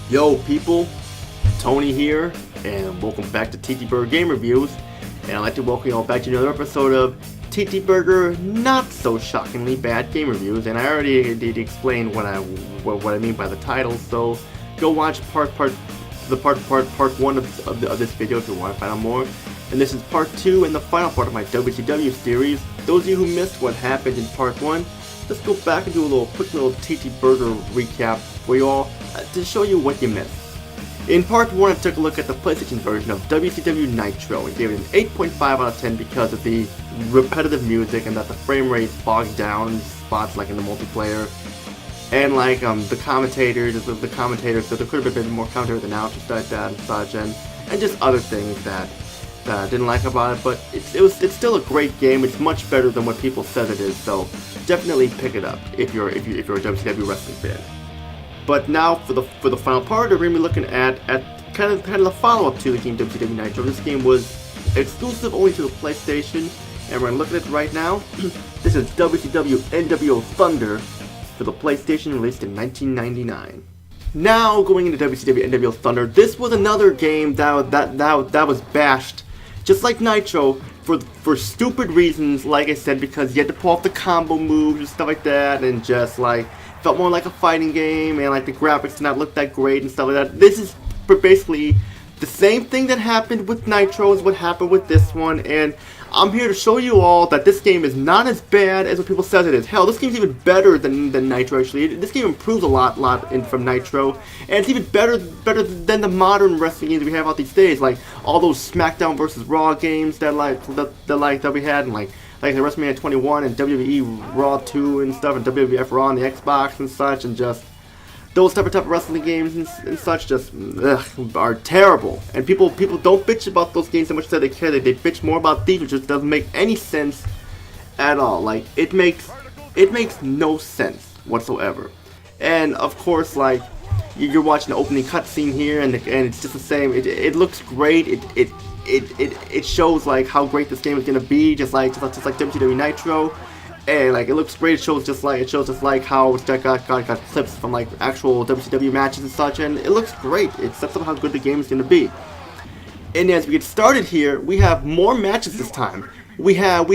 Yo people, Tony here, and welcome back to TTBurger Game Reviews, and I'd like to welcome you all back to another episode of TTBurger Not So Shockingly Bad Game Reviews, and I already did explain what I mean by the title, so go watch part one of this video if you want to find out more. And this is part 2 and the final part of my WCW series. Those of you who missed what happened in part 1, let's go back and do a quick little TTBurger recap for you all to show you what you missed. In part 1, I took a look at the PlayStation version of WCW Nitro and gave it an 8.5 out of 10 because of the repetitive music and that the frame rate bogged down in spots like in the multiplayer. And like the commentators, so there could have been more commentary with announcers like that and such, and just other things that I didn't like about it. But it's still a great game. It's much better than what people said it is. So definitely pick it up if you're a WCW wrestling fan. But now for the final part, we're gonna be looking at kind of the follow-up to the game WCW Nitro. This game was exclusive only to the PlayStation, and we're gonna look at it right now. This is WCW nWo Thunder for the PlayStation, released in 1999. Now going into WCW nWo Thunder, this was another game that was bashed, just like Nitro, for stupid reasons. Like I said, because you had to pull off the combo moves and stuff like that, and just like felt more like a fighting game, and like the graphics did not look that great and stuff like that. This is basically the same thing that happened with Nitro is what happened with this one, and I'm here to show you all that this game is not as bad as what people says it is. Hell, this game's even better than Nitro actually. This game improves a lot from Nitro, and it's even better than the modern wrestling games we have out these days, like all those SmackDown versus Raw games that we had, and like the WrestleMania 21 and WWE Raw 2 and stuff, and WWF Raw on the Xbox and such, and just those type of wrestling games and such just are terrible. And people don't bitch about those games so much that they care. They bitch more about these, which just doesn't make any sense at all. Like it makes no sense whatsoever. And of course, like you're watching the opening cutscene here, and it's just the same. It looks great. It shows like how great this game is gonna be, just like WCW Nitro. And like it looks great. It shows just like how it's got clips from like actual WCW matches and such, and it looks great. It sets up how good the game is going to be. And as we get started here, we have more matches this time. We have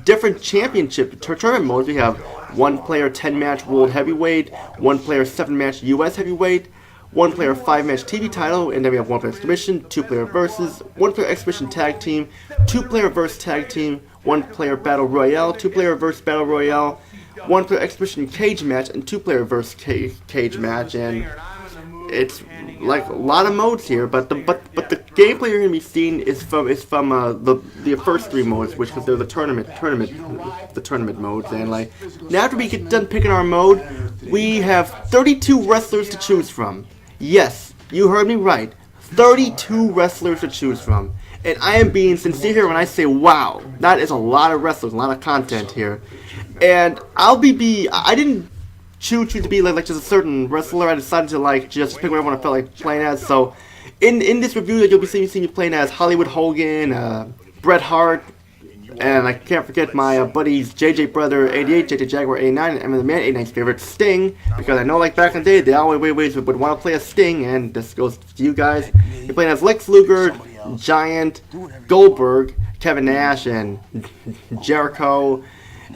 different championship tournament modes. We have 1-player 10-match World Heavyweight, 1-player 7-match US Heavyweight, 1-player 5-match TV title, and then we have 1-player exhibition, 2-player versus, 1-player exhibition tag team, 2-player versus tag team, 1-player battle royale, 2-player versus battle royale, 1-player exhibition cage match, and 2-player versus cage match. And it's like a lot of modes here, but the gameplay you're gonna be seeing is from the first 3 modes, which because they're the tournament modes. And like now after we get done picking our mode, we have 32 wrestlers to choose from. Yes, you heard me right. 32 wrestlers to choose from. And I am being sincere here when I say, wow, that is a lot of wrestlers, a lot of content here. And I didn't choose to be like just a certain wrestler. I decided to like just pick whatever I felt like playing as. So in this review, you'll be seeing me playing as Hollywood Hogan, Bret Hart, and I can't forget my buddies JJ Brother 88, JJ Jaguar 89, and the man 89's favorite Sting, because I know like back in the day they always would want to play as Sting, and this goes to you guys. You're playing as Lex Luger, Giant, Goldberg, Kevin Nash, and Jericho,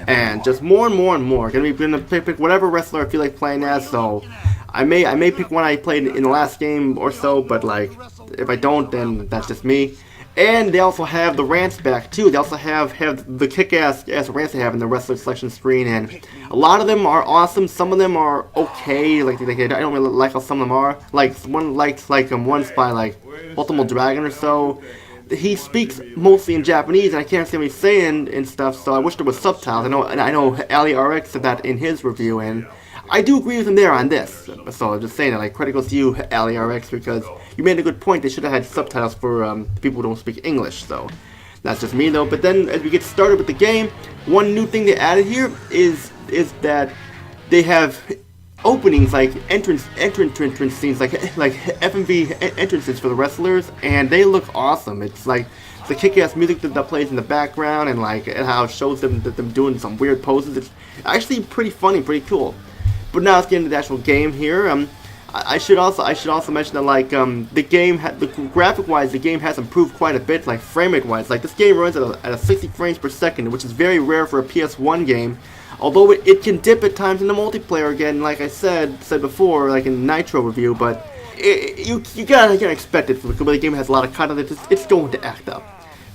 and just more and more. Gonna pick whatever wrestler I feel like playing as. So I may pick one I played in the last game or so, but like if I don't, then that's just me. And they also have the rants back too. They also have the kick-ass rants they have in the wrestler selection screen, and a lot of them are awesome. Some of them are okay. Like I don't really like how some of them are. Like one's by like Ultimate Dragon or so. He speaks mostly in Japanese, and I can't understand what he's saying and stuff. So I wish there was subtitles. I know Ali RX said that in his review, and I do agree with him there on this. So I'm just saying that, like, credit goes to you, Ali RX, because you made a good point. They should have had subtitles for people who don't speak English. So that's just me though. But then as we get started with the game, one new thing they added here is that they have openings, like entrance scenes, like FMV entrances for the wrestlers, and they look awesome. It's like the kick-ass music that plays in the background, and like and how it shows them doing some weird poses. It's actually pretty funny, pretty cool. But now let's get into the actual game here. I should also mention that like the game graphic-wise, the game has improved quite a bit, like frame rate-wise. Like this game runs at a 60 frames per second, which is very rare for a PS1 game. Although it can dip at times in the multiplayer again, like I said before, like in the Nitro review. But you gotta expect it because the game has a lot of content. It's going to act up.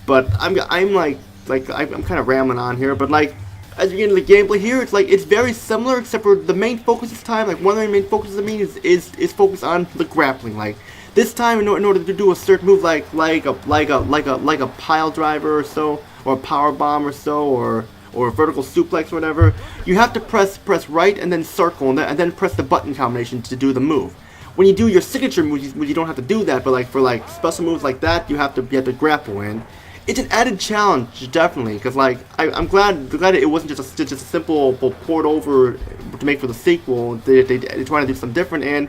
But I'm kind of rambling on here. But like, as you get into the gameplay here, it's very similar, except for the main focus this time. Like one of the main focuses I mean is focused on the grappling. Like this time, in order to do a certain move, like a pile driver or so, or a power bomb or so, or a vertical suplex or whatever, you have to press right and then circle and then press the button combination to do the move. When you do your signature moves, you don't have to do that. But like for like special moves like that, you have to grapple in. It's an added challenge, definitely, because like I'm glad it wasn't just a simple port over to make for the sequel. They're trying to do something different, and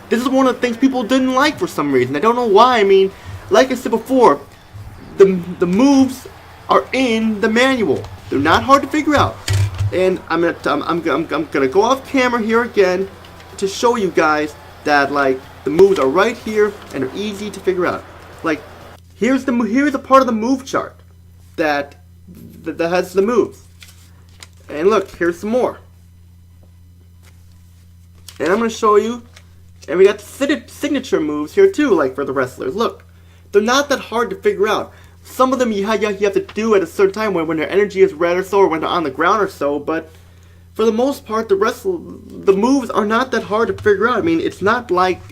this is one of the things people didn't like for some reason. I don't know why. I mean, like I said before, the moves are in the manual. They're not hard to figure out, and I'm gonna go off camera here again to show you guys that like the moves are right here and are easy to figure out. Like. Here's a part of the move chart that has the moves. And look, here's some more. And I'm going to show you, and we got the signature moves here too, like for the wrestlers. Look, they're not that hard to figure out. Some of them you have to do at a certain time when their energy is red or so, or when they're on the ground or so, but for the most part, the moves are not that hard to figure out. I mean, it's not like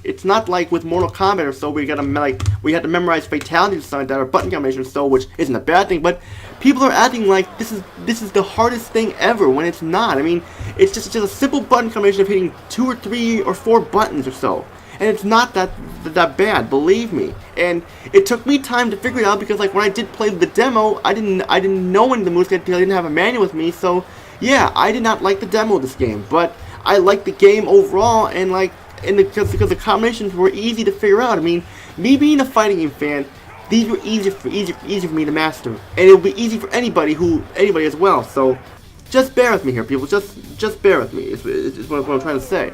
with Mortal Kombat or so, we had to memorize fatalities that are button combinations or so, which isn't a bad thing. But people are acting like this is the hardest thing ever when it's not. I mean, it's just a simple button combination of hitting 2 or 3 or 4 buttons or so, and it's not that bad, believe me. And it took me time to figure it out because like when I did play the demo, I didn't know any of the moves because I didn't have a manual with me, so. Yeah, I did not like the demo of this game, but I liked the game overall, and because the combinations were easy to figure out. I mean, me being a fighting game fan, these were easy for me to master, and it will be easy for anybody as well. So, just bear with me here, people. Just bear with me. Is what I'm trying to say.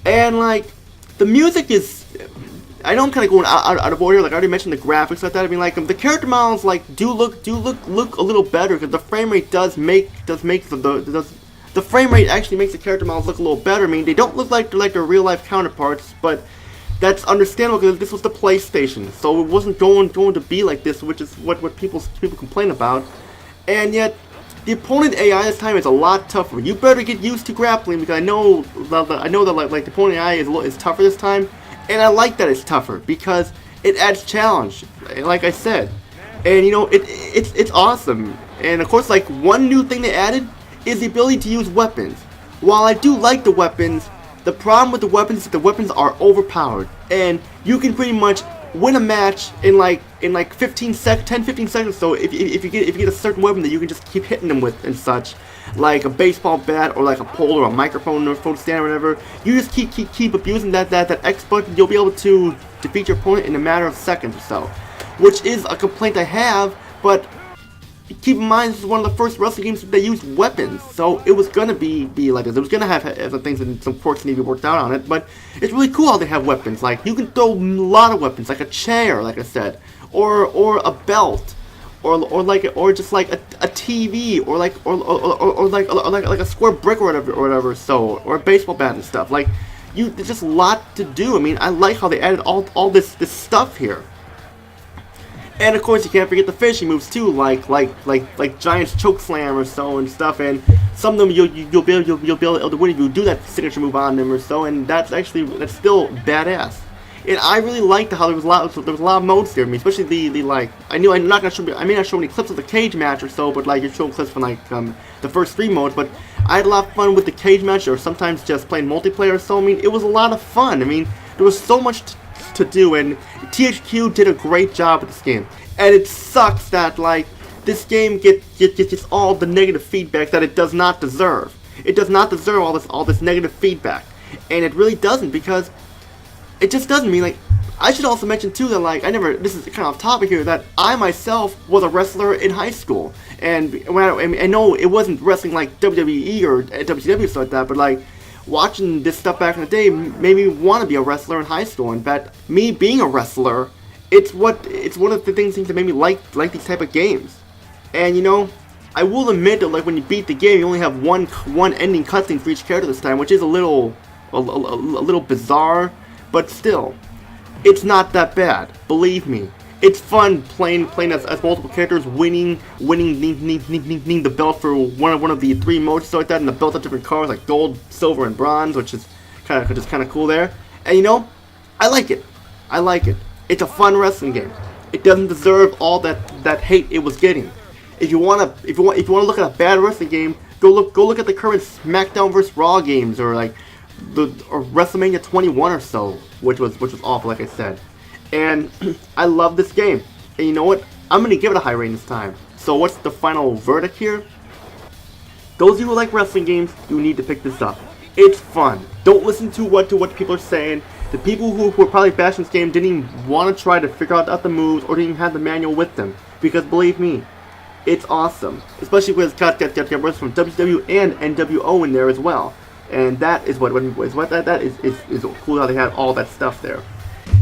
And like, the music is. I know I'm kind of going out of order. Like I already mentioned the graphics like that. I mean, like the character models like do look a little better because the frame rate does make the frame rate actually makes the character models look a little better. I mean, they don't look like their real life counterparts, but that's understandable because this was the PlayStation, so it wasn't going to be like this, which is what people complain about. And yet, the opponent AI this time is a lot tougher. You better get used to grappling because I know that like the opponent AI is tougher this time. And I like that it's tougher because it adds challenge, like I said. And you know, it's awesome. And of course, like one new thing they added is the ability to use weapons. While I do like the weapons, the problem with the weapons is that the weapons are overpowered. And you can pretty much win a match in like 10-15 seconds. So if you get a certain weapon that you can just keep hitting them with and such, like a baseball bat or like a pole or a microphone or a phone stand or whatever, you just keep abusing that X button, you'll be able to defeat your opponent in a matter of seconds or so, which is a complaint I have. But keep in mind, this is one of the first wrestling games that used weapons, so it was gonna be like this. It was gonna have some things and some quirks need to be worked out on it, but it's really cool how they have weapons. Like you can throw a lot of weapons, like a chair, like I said, or a belt, or just like a TV, or like a square brick or whatever, so, or a baseball bat and stuff. Like there's just a lot to do. I mean, I like how they added all this stuff here. And of course, you can't forget the finishing moves too, like Giant's choke slam or so and stuff. And some of them you'll be able to win if you do that signature move on them or so. And that's still badass. And I really liked how there was a lot of modes there. I mean, especially the like I may not show any clips of the cage match or so, but like you're showing clips from like the first 3 modes. But I had a lot of fun with the cage match, or sometimes just playing multiplayer. So I mean, it was a lot of fun. I mean, there was so much to do, and THQ did a great job with this game. And it sucks that like this game gets all the negative feedback that it does not deserve. It does not deserve all this negative feedback, and it really doesn't, because it just doesn't. I mean, like I should also mention too that like this is kind of off topic here, that I myself was a wrestler in high school, and I know it wasn't wrestling like WWE or WCW stuff like that, but like watching this stuff back in the day made me want to be a wrestler in high school. In fact, me being a wrestler, it's one of the things that made me like these type of games. And you know, I will admit that like when you beat the game, you only have one ending cutscene for each character this time, which is a little bizarre, but still, it's not that bad. Believe me, it's fun playing as multiple characters, winning the belt for one of the 3 modes, so like that, and the belts have different colors like gold, silver, and bronze, which is kind of cool there. And you know, I like it. It's a fun wrestling game. It doesn't deserve all that hate it was getting. If you wanna look at a bad wrestling game, go look at the current SmackDown vs. Raw games, or like or WrestleMania 21 or so, which was awful, like I said. And I love this game. And you know what? I'm gonna give it a high rating this time. So what's the final verdict here? Those of you who like wrestling games, you need to pick this up. It's fun. Don't listen to what people are saying. The people who are probably bashing this game didn't even want to try to figure out the moves, or didn't even have the manual with them. Because believe me, it's awesome. Especially with it's got wrestlers from WCW and nWo in there as well. And that is that is cool how they have all that stuff there.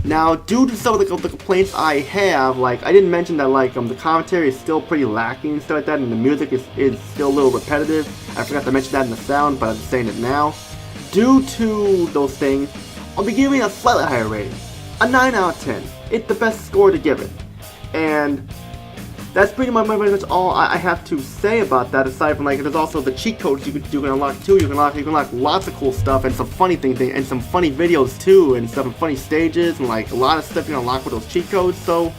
Now, due to some of the complaints I have, like I didn't mention that like the commentary is still pretty lacking and stuff like that, and the music is still a little repetitive. I forgot to mention that in the sound, but I'm just saying it now. Due to those things, I'll be giving it a slightly higher rating, a 9 out of 10. It's the best score to give it, and that's pretty much all I have to say about that. Aside from like, there's also the cheat codes you can unlock too. You can unlock lots of cool stuff, and some funny things, and some funny videos too, and some funny stages, and like a lot of stuff you can unlock with those cheat codes. So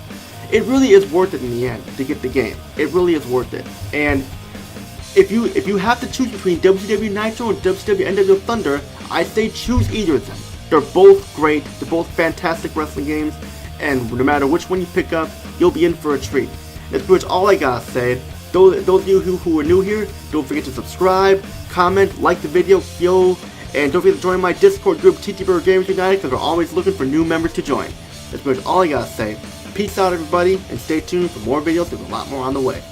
it really is worth it in the end to get the game. It really is worth it. And if you have to choose between WCW Nitro and WCW nWo Thunder, I say choose either of them. They're both great. They're both fantastic wrestling games, and no matter which one you pick up, you'll be in for a treat. That's pretty much all I gotta say. Those of you who are new here, don't forget to subscribe, comment, like the video, and don't forget to join my Discord group, TTBurger Gamers United, because we're always looking for new members to join. That's pretty much all I gotta say. Peace out, everybody, and stay tuned for more videos. There's a lot more on the way.